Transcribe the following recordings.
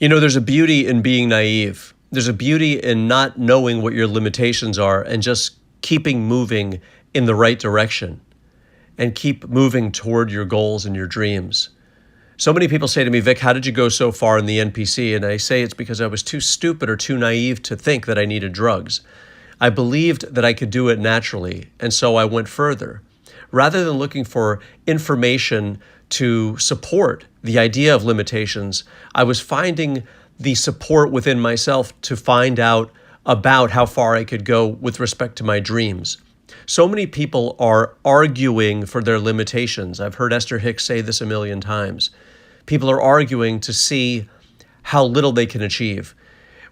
You know, there's a beauty in being naive. There's a beauty in not knowing what your limitations are and just keeping moving in the right direction and keep moving toward your goals and your dreams. So many people say to me, Vic, how did you go so far in the NPC? And I say it's because I was too stupid or too naive to think that I needed drugs. I believed that I could do it naturally, and so I went further. Rather than looking for information to support the idea of limitations, I was finding the support within myself to find out about how far I could go with respect to my dreams. So many people are arguing for their limitations. I've heard Esther Hicks say this a million times. People are arguing to see how little they can achieve.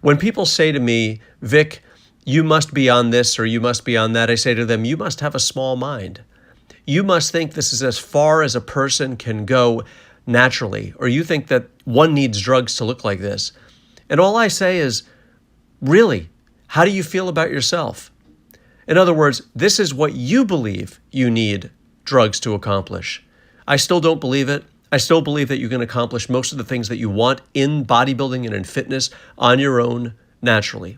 When people say to me, Vic, you must be on this or you must be on that, I say to them, you must have a small mind. You must think this is as far as a person can go naturally, or you think that one needs drugs to look like this. And all I say is, really, how do you feel about yourself? In other words, this is what you believe you need drugs to accomplish. I still don't believe it. I still believe that you can accomplish most of the things that you want in bodybuilding and in fitness on your own naturally.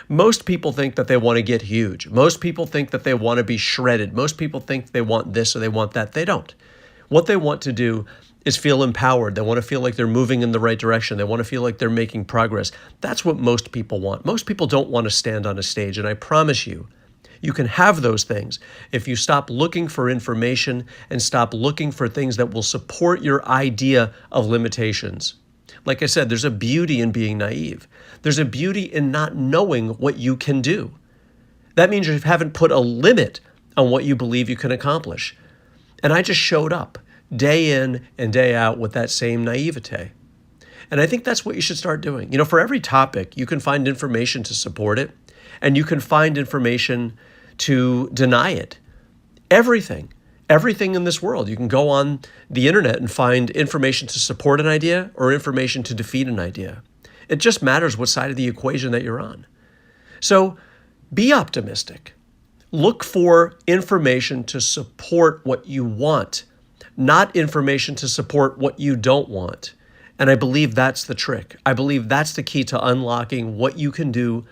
Most people think that they want to get huge. Most people think that they want to be shredded. Most people think they want this or they want that. They don't. What they want to do is feel empowered. They want to feel like they're moving in the right direction. They want to feel like they're making progress. That's what most people want. Most people don't want to stand on a stage, and I promise you, you can have those things if you stop looking for information and stop looking for things that will support your idea of limitations. Like I said, there's a beauty in being naive. There's a beauty in not knowing what you can do. That means you haven't put a limit on what you believe you can accomplish. And I just showed up day in and day out with that same naivete. And I think that's what you should start doing. You know, for every topic, you can find information to support it, and you can find information to deny it. Everything in this world. You can go on the internet and find information to support an idea or information to defeat an idea. It just matters what side of the equation that you're on. So be optimistic. Look for information to support what you want, not information to support what you don't want. And I believe that's the trick. I believe that's the key to unlocking what you can do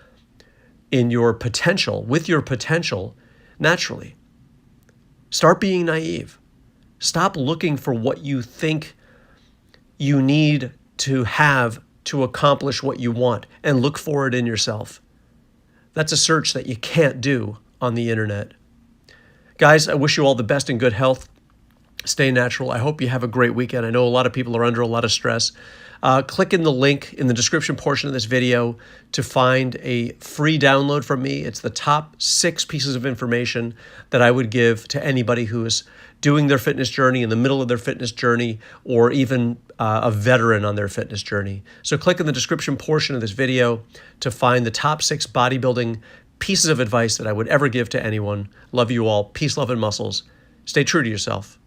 in your potential, with your potential, naturally. Start being naive. Stop looking for what you think you need to have to accomplish what you want, and look for it in yourself. That's a search that you can't do on the internet. Guys, I wish you all the best and good health. Stay natural. I hope you have a great weekend. I know a lot of people are under a lot of stress. Click in the link in the description portion of this video to find a free download from me. It's the top 6 pieces of information that I would give to anybody who is doing their fitness journey, in the middle of their fitness journey, or even a veteran on their fitness journey. So click in the description portion of this video to find the top 6 bodybuilding pieces of advice that I would ever give to anyone. Love you all. Peace, love, and muscles. Stay true to yourself.